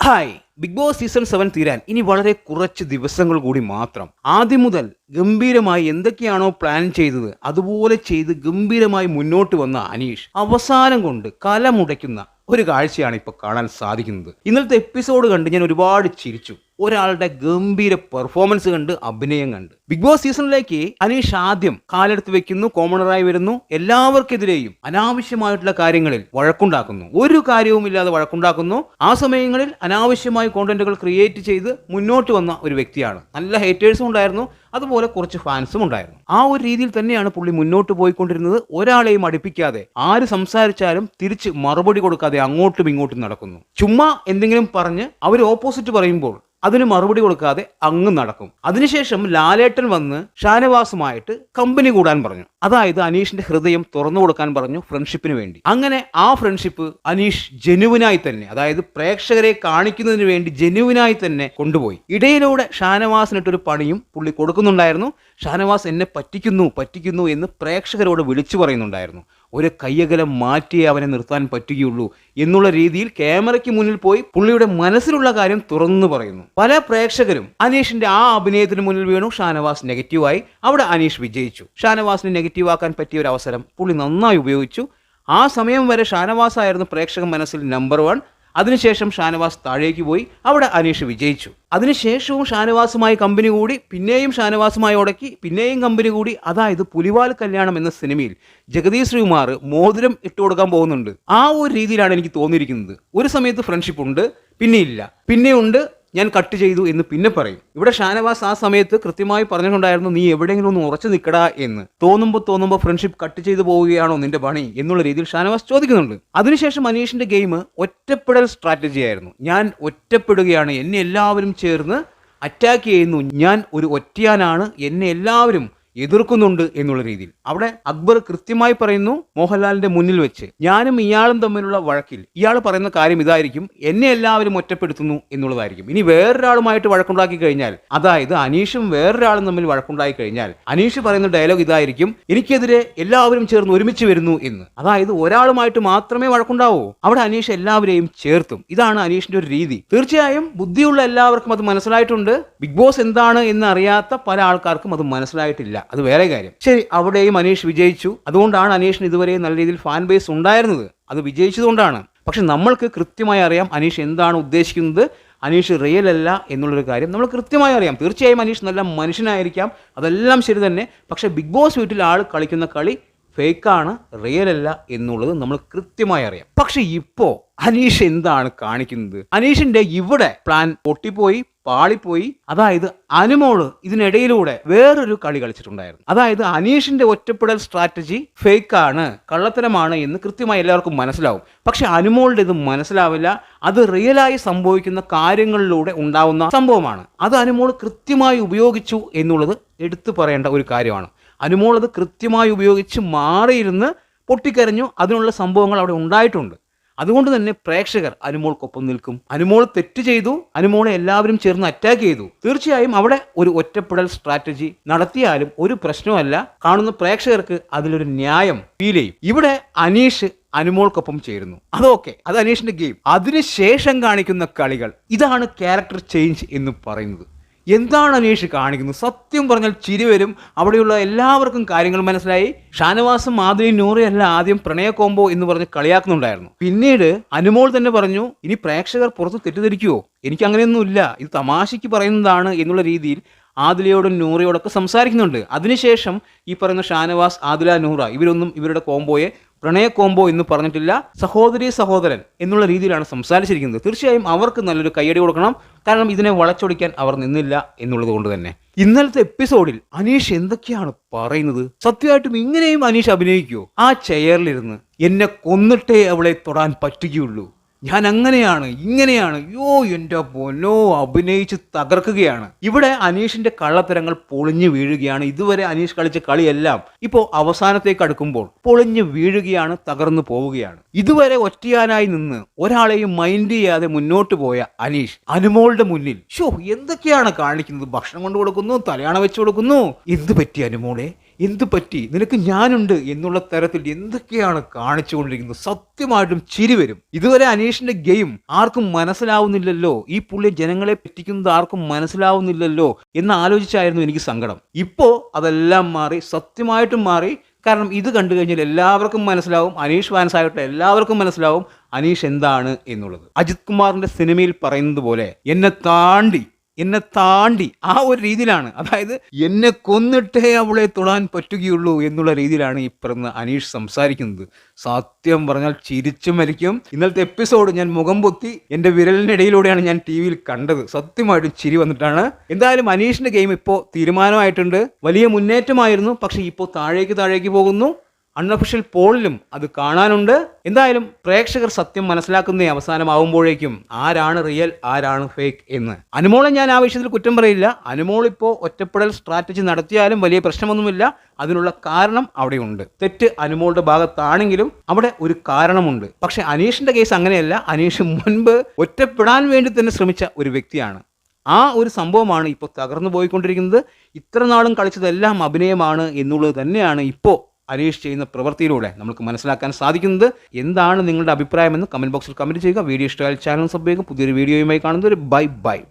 Hi. Big boss season 7 തീരാൻ ഇനി വളരെ കുറച്ച് ദിവസങ്ങൾ കൂടി മാത്രം. ആദ്യം മുതൽ ഗംഭീരമായി എന്തൊക്കെയാണോ പ്ലാൻ ചെയ്തത് അതുപോലെ ചെയ്ത് ഗംഭീരമായി മുന്നോട്ട് വന്ന അനീഷ് അവസാനം കൊണ്ട് കലമുടയ്ക്കുന്ന ഒരു കാഴ്ചയാണ് ഇപ്പോൾ കാണാൻ സാധിക്കുന്നത്. ഇന്നലത്തെ എപ്പിസോഡ് കണ്ട് ഞാൻ ഒരുപാട് ചിരിച്ചു. ഒരാളുടെ ഗംഭീര പെർഫോമൻസ് കണ്ട്, അഭിനയം കണ്ട്. ബിഗ് ബോസ് സീസണിലേക്ക് അനീഷ് ആദ്യം കാലെടുത്ത് വെക്കുന്നു, കോമണറായി വരുന്നു, എല്ലാവർക്കെതിരെയും അനാവശ്യമായിട്ടുള്ള കാര്യങ്ങളിൽ വഴക്കുണ്ടാക്കുന്നു, ഒരു കാര്യവുമില്ലാതെ വഴക്കുണ്ടാക്കുന്നു. ആ സമയങ്ങളിൽ അനാവശ്യമായ കോണ്ടന്റുകൾ ക്രിയേറ്റ് ചെയ്ത് മുന്നോട്ട് വന്ന ഒരു വ്യക്തിയാണ്. നല്ല ഹേറ്റേഴ്സും ഉണ്ടായിരുന്നു, അതുപോലെ കുറച്ച് ഫാൻസും ഉണ്ടായിരുന്നു. ആ ഒരു രീതിയിൽ തന്നെയാണ് പുള്ളി മുന്നോട്ട് പോയിക്കൊണ്ടിരുന്നത്. ഒരാളെയും അടുപ്പിക്കാതെ, ആര് സംസാരിച്ചാലും തിരിച്ച് മറുപടി കൊടുക്കാതെ അങ്ങോട്ടും ഇങ്ങോട്ടും നടക്കുന്നു. ചുമ്മാ എന്തെങ്കിലും പറഞ്ഞ് അവർ ഓപ്പോസിറ്റ് പറയുമ്പോൾ അതിന് മറുപടി കൊടുക്കാതെ അങ്ങ് നടക്കും. അതിനുശേഷം ലാലേട്ടൻ വന്ന് ഷാനവാസുമായിട്ട് കമ്പനി കൂടാൻ പറഞ്ഞു. അതായത് അനീഷിന്റെ ഹൃദയം തുറന്നു കൊടുക്കാൻ പറഞ്ഞു, ഫ്രണ്ട്ഷിപ്പിന് വേണ്ടി. അങ്ങനെ ആ ഫ്രണ്ട്ഷിപ്പ് അനീഷ് ജെനുവിനായി തന്നെ, അതായത് പ്രേക്ഷകരെ കാണിക്കുന്നതിന് വേണ്ടി ജെനുവിനായി തന്നെ കൊണ്ടുപോയി. ഇടയിലൂടെ ഷാനവാസിനിട്ടൊരു പണിയും പുള്ളി കൊടുക്കുന്നുണ്ടായിരുന്നു. ഷാനവാസ് എന്നെ പറ്റിക്കുന്നു എന്ന് പ്രേക്ഷകരോട് വിളിച്ചു പറയുന്നുണ്ടായിരുന്നു. ഒരു കയ്യകലം മാറ്റിയേ അവനെ നിർത്താൻ പറ്റുകയുള്ളൂ എന്നുള്ള രീതിയിൽ ക്യാമറയ്ക്ക് മുന്നിൽ പോയി പുള്ളിയുടെ മനസ്സിലുള്ള കാര്യം തുറന്നു പറയുന്നു. പല പ്രേക്ഷകരും അനീഷിന്റെ ആ അഭിനയത്തിന് മുന്നിൽ വീണു. ഷാനവാസ് നെഗറ്റീവായി. അവിടെ അനീഷ് വിജയിച്ചു. ഷാനവാസിനെ നെഗറ്റീവാക്കാൻ പറ്റിയ ഒരു അവസരം പുള്ളി നന്നായി ഉപയോഗിച്ചു. ആ സമയം വരെ ഷാനവാസ് ആയിരുന്നു പ്രേക്ഷക മനസ്സിൽ നമ്പർ 1. അതിനുശേഷം ഷാനവാസ് താഴേക്ക് പോയി. അവിടെ അനീഷ് വിജയിച്ചു. അതിനുശേഷവും ഷാനവാസുമായി കമ്പനി കൂടി, പിന്നെയും ഷാനവാസുമായി ഉടക്കി, പിന്നെയും കമ്പനി കൂടി. അതായത് പുലിവാൽ കല്യാണം എന്ന സിനിമയിൽ ജഗദീഷ് ശ്രീകുമാർ മോതിരം ഇട്ടുകൊടുക്കാൻ പോകുന്നുണ്ട്. ആ ഒരു രീതിയിലാണ് എനിക്ക് തോന്നിയിരിക്കുന്നത്. ഒരു സമയത്ത് ഫ്രണ്ട്ഷിപ്പ് ഉണ്ട്, പിന്നെ ഇല്ല, പിന്നെയുണ്ട്, ഞാൻ കട്ട് ചെയ്തു എന്ന് പിന്നെ പറയും. ഇവിടെ ഷാനവാസ് ആ സമയത്ത് കൃത്യമായി പറഞ്ഞിട്ടുണ്ടായിരുന്നു, നീ എവിടെയെങ്കിലും ഒന്ന് ഉറച്ചു നിൽക്കടാ എന്ന്. തോന്നുമ്പോൾ ഫ്രണ്ട്ഷിപ്പ് കട്ട് ചെയ്തു പോവുകയാണോ നിന്റെ പണി എന്നുള്ള രീതിയിൽ ഷാനവാസ് ചോദിക്കുന്നുണ്ട്. അതിനുശേഷം അനീഷിന്റെ ഗെയിം ഒറ്റപ്പെടൽ സ്ട്രാറ്റജി ആയിരുന്നു. ഞാൻ ഒറ്റപ്പെടുകയാണ്, എന്നെ എല്ലാവരും ചേർന്ന് അറ്റാക്ക് ചെയ്യുന്നു, ഞാൻ ഒരു ഒറ്റയാനാണ്, എന്നെ എല്ലാവരും എതിർക്കുന്നുണ്ട് എന്നുള്ള രീതിയിൽ. അവിടെ അക്ബർ കൃത്യമായി പറയുന്നു, മോഹൻലാലിന്റെ മുന്നിൽ വെച്ച്, ഞാനും ഇയാളും തമ്മിലുള്ള വഴക്കിൽ ഇയാൾ പറയുന്ന കാര്യം ഇതായിരിക്കും, എന്നെ എല്ലാവരും ഒറ്റപ്പെടുത്തുന്നു എന്നുള്ളതായിരിക്കും. ഇനി വേറൊരാളുമായിട്ട് വഴക്കുണ്ടാക്കി കഴിഞ്ഞാൽ, അതായത് അനീഷും വേറൊരാളും തമ്മിൽ വഴക്കുണ്ടാക്കി കഴിഞ്ഞാൽ അനീഷ് പറയുന്ന ഡയലോഗ് ഇതായിരിക്കും, എനിക്കെതിരെ എല്ലാവരും ചേർന്ന് ഒരുമിച്ച് വരുന്നു എന്ന്. അതായത് ഒരാളുമായിട്ട് മാത്രമേ വഴക്കുണ്ടാവൂ, അവിടെ അനീഷ് എല്ലാവരെയും ചേർത്തും. ഇതാണ് അനീഷിന്റെ ഒരു രീതി. തീർച്ചയായും ബുദ്ധിയുള്ള എല്ലാവർക്കും അത് മനസ്സിലായിട്ടുണ്ട്. ബിഗ് ബോസ് എന്താണ് എന്ന് അറിയാത്ത പല ആൾക്കാർക്കും അത് മനസ്സിലായിട്ടില്ല. അത് വേറെ കാര്യം. ശരി, അവിടെയും അനീഷ് വിജയിച്ചു. അതുകൊണ്ടാണ് അനീഷിന് ഇതുവരെ നല്ല രീതിയിൽ ഫാൻ ബേസ് ഉണ്ടായിരുന്നത്. അത് വിജയിച്ചതുകൊണ്ടാണ്. പക്ഷെ നമ്മൾക്ക് കൃത്യമായി അറിയാം അനീഷ് എന്താണ് ഉദ്ദേശിക്കുന്നത്. അനീഷ് റിയൽ അല്ല എന്നുള്ളൊരു കാര്യം നമ്മൾ കൃത്യമായി അറിയാം. തീർച്ചയായും അനീഷ് നല്ല മനുഷ്യനായിരിക്കാം, അതെല്ലാം ശരി തന്നെ. പക്ഷെ ബിഗ് ബോസ് വീട്ടിൽ ആൾ കളിക്കുന്ന കളി ഫേക്കാണ്, റിയൽ അല്ല എന്നുള്ളത് നമ്മൾ കൃത്യമായി അറിയാം. പക്ഷെ ഇപ്പോ അനീഷ് എന്താണ് കാണിക്കുന്നത്? അനീഷിന്റെ ഇവിടെ പ്ലാൻ പൊട്ടിപ്പോയി, പാളിപ്പോയി. അതായത് അനുമോള് ഇതിനിടയിലൂടെ വേറൊരു കളി കളിച്ചിട്ടുണ്ടായിരുന്നു. അതായത് അനീഷിന്റെ ഒറ്റപ്പെടൽ സ്ട്രാറ്റജി ഫേക്കാണ്, കള്ളത്തരമാണ് എന്ന് കൃത്യമായി എല്ലാവർക്കും മനസ്സിലാവും. പക്ഷെ അനുമോളുടെ ഇത് മനസ്സിലാവില്ല. അത് റിയലായി സംഭവിക്കുന്ന കാര്യങ്ങളിലൂടെ ഉണ്ടാവുന്ന സംഭവമാണ്. അത് അനുമോൾ കൃത്യമായി ഉപയോഗിച്ചു എന്നുള്ളത് എടുത്തു പറയേണ്ട ഒരു കാര്യമാണ്. അനുമോൾ അത് കൃത്യമായി ഉപയോഗിച്ച് മാറിയിരുന്ന് പൊട്ടിക്കരഞ്ഞു. അതിനുള്ള സംഭവങ്ങൾ അവിടെ ഉണ്ടായിട്ടുണ്ട്. അതുകൊണ്ട് തന്നെ പ്രേക്ഷകർ അനുമോൾക്കൊപ്പം നിൽക്കും. അനുമോൾ തെറ്റ് ചെയ്തു, അനുമോളെ എല്ലാവരും ചേർന്ന് അറ്റാക്ക് ചെയ്തു. തീർച്ചയായും അവിടെ ഒരു ഒറ്റപ്പെടൽ സ്ട്രാറ്റജി നടത്തിയാലും ഒരു പ്രശ്നമല്ല. കാണുന്ന പ്രേക്ഷകർക്ക് അതിലൊരു ന്യായം ഫീൽ ചെയ്യും. ഇവിടെ അനീഷ് അനുമോൾക്കൊപ്പം ചേരുന്നു, അതൊക്കെ, അത് അനീഷിന്റെ ഗെയിം. അതിനുശേഷം കാണിക്കുന്ന കളികൾ, ഇതാണ് ക്യാരക്ടർ ചേഞ്ച് എന്ന് പറയുന്നത്. എന്താണ് അനീഷ് കാണിക്കുന്നത്? സത്യം പറഞ്ഞാൽ ചിരി വരും. അവിടെയുള്ള എല്ലാവർക്കും കാര്യങ്ങൾ മനസ്സിലായി. ഷാനവാസും ആദിലും നൂറയല്ല ആദ്യം പ്രണയ കോംബോ എന്ന് പറഞ്ഞ് കളിയാക്കുന്നുണ്ടായിരുന്നു. പിന്നീട് അനുമോൾ തന്നെ പറഞ്ഞു, ഇനി പ്രേക്ഷകർ പുറത്ത് തെറ്റിദ്ധരിക്കുവോ, എനിക്ക് അങ്ങനെയൊന്നുമില്ല, ഇത് തമാശയ്ക്ക് പറയുന്നതാണ് എന്നുള്ള രീതിയിൽ ആദിലയോടും നൂറയോടൊക്കെ സംസാരിക്കുന്നുണ്ട്. അതിനുശേഷം ഈ പറയുന്ന ഷാനവാസ്, ആദില, നൂറ ഇവരൊന്നും ഇവരുടെ കോംബോയെ പ്രണയ കോംബോ എന്ന് പറഞ്ഞിട്ടില്ല, സഹോദരി സഹോദരൻ എന്നുള്ള രീതിയിലാണ് സംസാരിച്ചിരിക്കുന്നത്. തീർച്ചയായും അവർക്ക് നല്ലൊരു കയ്യടി കൊടുക്കണം. കാരണം ഇതിനെ വളച്ചൊടിക്കാൻ അവർ നിന്നില്ല എന്നുള്ളത് കൊണ്ട് തന്നെ. ഇന്നലത്തെ എപ്പിസോഡിൽ അനീഷ് എന്തൊക്കെയാണ് പറയുന്നത്? സത്യമായിട്ടും ഇങ്ങനെയും അനീഷ് അഭിനയിക്കുമോ? ആ ചെയറിലിരുന്ന് എന്നെ കൊന്നിട്ടേ അവളെ തൊടാൻ പറ്റുകയുള്ളൂ, ഞാൻ അങ്ങനെയാണ് ഇങ്ങനെയാണ്, യോ എൻ്റെ പൊന്നോ, അഭിനയിച്ച് തകർക്കുകയാണ്. ഇവിടെ അനീഷിന്റെ കള്ളത്തരങ്ങൾ പൊളിഞ്ഞു വീഴുകയാണ്. ഇതുവരെ അനീഷ് കളിച്ച കളിയെല്ലാം ഇപ്പോൾ അവസാനത്തേക്ക് അടുക്കുമ്പോൾ പൊളിഞ്ഞു വീഴുകയാണ്, തകർന്നു പോവുകയാണ്. ഇതുവരെ ഒറ്റയാനായി നിന്ന് ഒരാളെയും മൈൻഡ് ചെയ്യാതെ മുന്നോട്ട് പോയ അനീഷ് അനുമോളുടെ മുന്നിൽ എന്തൊക്കെയാണ് കാണിക്കുന്നത്? ഭക്ഷണം കൊണ്ട് കൊടുക്കുന്നു, തലയാണ വെച്ച് കൊടുക്കുന്നു. എന്ത് പറ്റി അനുമോളെ, എന്ത് പറ്റി, നിനക്ക് ഞാനുണ്ട് എന്നുള്ള തരത്തിൽ എന്തൊക്കെയാണ് കാണിച്ചുകൊണ്ടിരിക്കുന്നത്. സത്യമായിട്ടും ചിരി വരും. ഇതുവരെ അനീഷിന്റെ ഗെയിം ആർക്കും മനസ്സിലാവുന്നില്ലല്ലോ, ഈ പുള്ളി ജനങ്ങളെ പറ്റിക്കുന്നത് ആർക്കും മനസ്സിലാവുന്നില്ലല്ലോ എന്ന് ആലോചിച്ചായിരുന്നു എനിക്ക് സങ്കടം. ഇപ്പോ അതെല്ലാം മാറി, സത്യമായിട്ടും മാറി. കാരണം ഇത് കണ്ടു കഴിഞ്ഞാൽ എല്ലാവർക്കും മനസ്സിലാവും, അനീഷ് ഫാൻസ് ആയിട്ട് എല്ലാവർക്കും മനസ്സിലാവും അനീഷ് എന്താണ് എന്നുള്ളത്. അജിത് കുമാറിന്റെ സിനിമയിൽ പറയുന്നത് പോലെ എന്നെ താണ്ടി ആ ഒരു രീതിയിലാണ്, അതായത് എന്നെ കൊന്നിട്ടേ അവളെ തൊടാൻ പറ്റുകയുള്ളൂ എന്നുള്ള രീതിയിലാണ് ഈ പറഞ്ഞ അനീഷ് സംസാരിക്കുന്നത്. സത്യം പറഞ്ഞാൽ ചിരിച്ചു മരിക്കും. ഇന്നലത്തെ എപ്പിസോഡ് ഞാൻ മുഖം പൊത്തി എൻ്റെ വിരലിനിടയിലൂടെയാണ് ഞാൻ ടി വിയിൽ കണ്ടത്. സത്യമായിട്ടും ചിരി വന്നിട്ടാണ്. എന്തായാലും അനീഷിന്റെ ഗെയിം ഇപ്പോൾ തീരുമാനമായിട്ടുണ്ട്. വലിയ മുന്നേറ്റമായിരുന്നു, പക്ഷേ ഇപ്പോൾ താഴേക്ക് പോകുന്നു. അൺഒഫീഷ്യൽ പോളിലും അത് കാണാനുണ്ട്. എന്തായാലും പ്രേക്ഷകർ സത്യം മനസ്സിലാക്കുന്ന അവസാനമാവുമ്പോഴേക്കും ആരാണ് റിയൽ ആരാണ് ഫേക്ക് എന്ന്. അനുമോളെ ഞാൻ ആ വിഷയത്തിൽ കുറ്റം പറയില്ല. അനുമോൾ ഇപ്പോൾ ഒറ്റപ്പെടൽ സ്ട്രാറ്റജി നടത്തിയാലും വലിയ പ്രശ്നമൊന്നുമില്ല. അതിനുള്ള കാരണം അവിടെയുണ്ട്. തെറ്റ് അനുമോളുടെ ഭാഗത്താണെങ്കിലും അവിടെ ഒരു കാരണമുണ്ട്. പക്ഷെ അനീഷിന്റെ കേസ് അങ്ങനെയല്ല. അനീഷ് മുൻപ് ഒറ്റപ്പെടാൻ വേണ്ടി തന്നെ ശ്രമിച്ച ഒരു വ്യക്തിയാണ്. ആ ഒരു സംഭവമാണ് ഇപ്പോൾ തകർന്നു പോയിക്കൊണ്ടിരിക്കുന്നത്. ഇത്ര നാളും കളിച്ചതെല്ലാം അഭിനയമാണ് എന്നുള്ളത് തന്നെയാണ് ഇപ്പോൾ അനീഷ് ചെയ്യുന്ന പ്രവൃത്തിയിലൂടെ നമുക്ക് മനസ്സിലാക്കാൻ സാധിക്കുന്നത്. എന്താണ് നിങ്ങളുടെ അഭിപ്രായമെന്ന് കമൻറ്റ് ബോക്സിൽ കമൻറ്റ് ചെയ്യുക. വീഡിയോ ഇഷ്ടമായാൽ ചാനൽ സബ്സ്ക്രൈബ് ചെയ്യുക. പുതിയൊരു വീഡിയോയുമായി കാണുന്നത്. ബൈ.